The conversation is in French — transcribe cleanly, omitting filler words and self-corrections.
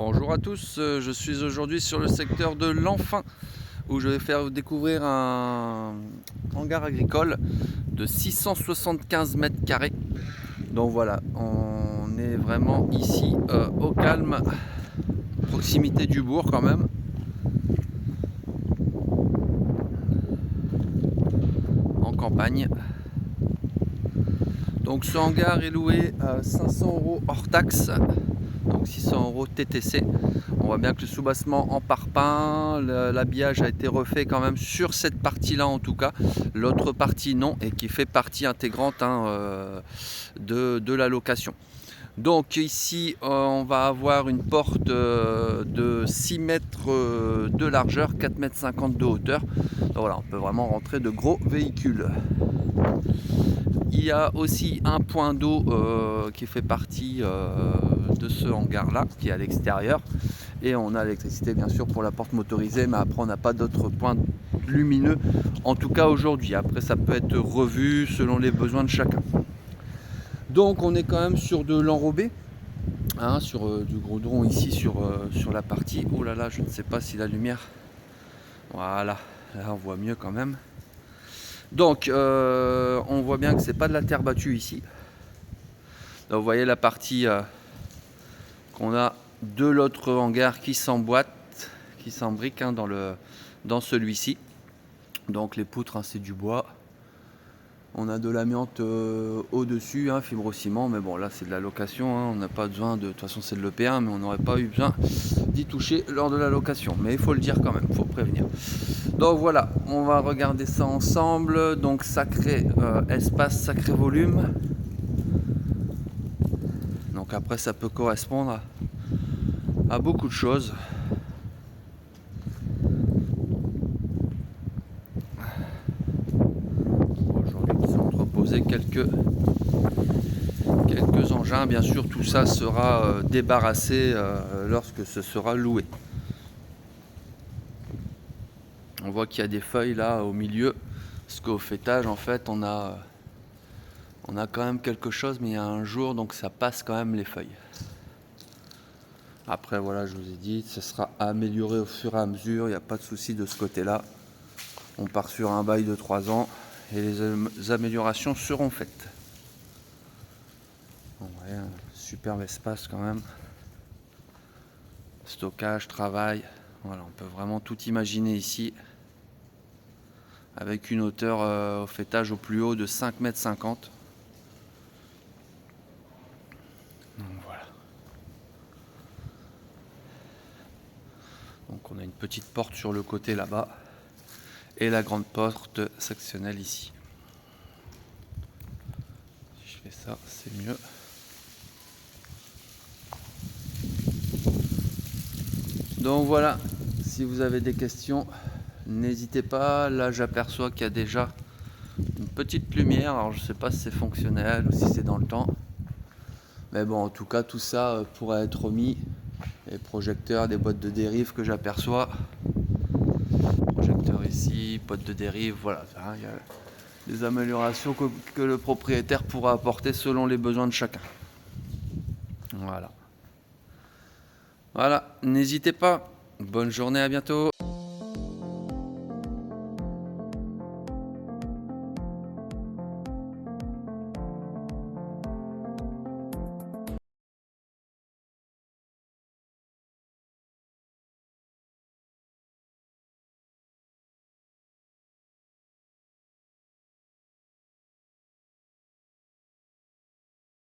Bonjour à tous, je suis aujourd'hui sur le secteur de l'Enfin où je vais faire découvrir un hangar agricole de 675 mètres carrés. Donc voilà, on est vraiment ici au calme, proximité du bourg quand même. En campagne. Donc ce hangar est loué à 500 € hors taxe, donc 600 € TTC. On voit bien que le soubassement en parpaing, l'habillage a été refait quand même sur cette partie-là en tout cas. L'autre partie non, et qui fait partie intégrante de la location. Donc ici on va avoir une porte de 6 mètres de largeur, 4,50 m de hauteur. Donc voilà, on peut vraiment rentrer de gros véhicules. Il y a aussi un point d'eau qui fait partie de ce hangar là, qui est à l'extérieur. Et on a l'électricité bien sûr pour la porte motorisée, mais après on n'a pas d'autres points lumineux, en tout cas aujourd'hui. Après ça peut être revu selon les besoins de chacun. Donc on est quand même sur de l'enrobé, hein, sur du goudron ici sur la partie. Oh là là, je ne sais pas si la lumière, voilà, là on voit mieux quand même. Donc on voit bien que c'est pas de la terre battue ici. Là, vous voyez la partie qu'on a de l'autre hangar qui s'emboîte, qui s'embrique hein, dans celui-ci. Donc les poutres, hein, c'est du bois. On a de l'amiante au-dessus, hein, fibrociment, mais bon là c'est de la location, hein, on n'a pas besoin de toute façon c'est de l'EP1, mais on n'aurait pas eu besoin d'y toucher lors de la location. Mais il faut le dire quand même, il faut prévenir. Donc voilà, on va regarder ça ensemble. Donc sacré espace, sacré volume. Donc après ça peut correspondre à beaucoup de choses. Aujourd'hui ils ont entreposé quelques engins. Bien sûr tout ça sera débarrassé lorsque ce sera loué. On voit qu'il y a des feuilles là au milieu, parce qu'au fêtage en fait on a quand même quelque chose, mais il y a un jour donc ça passe quand même les feuilles. Après voilà, je vous ai dit, ce sera amélioré au fur et à mesure, il n'y a pas de souci de ce côté là. On part sur un bail de 3 ans et les améliorations seront faites. Bon, ouais, un superbe espace quand même. Stockage, travail, voilà, on peut vraiment tout imaginer ici. Avec une hauteur au fêtage au plus haut de 5,50 m. Donc voilà. Donc on a une petite porte sur le côté là-bas et la grande porte sectionnelle ici. Si je fais ça, c'est mieux. Donc voilà, si vous avez des questions, n'hésitez pas. Là j'aperçois qu'il y a déjà une petite lumière, alors je sais pas si c'est fonctionnel ou si c'est dans le temps, mais bon en tout cas tout ça pourrait être remis. Les projecteurs, des boîtes de dérive que j'aperçois, projecteur ici, boîte de dérive, voilà, il y a des améliorations que le propriétaire pourra apporter selon les besoins de chacun. Voilà, n'hésitez pas. Bonne journée, à bientôt.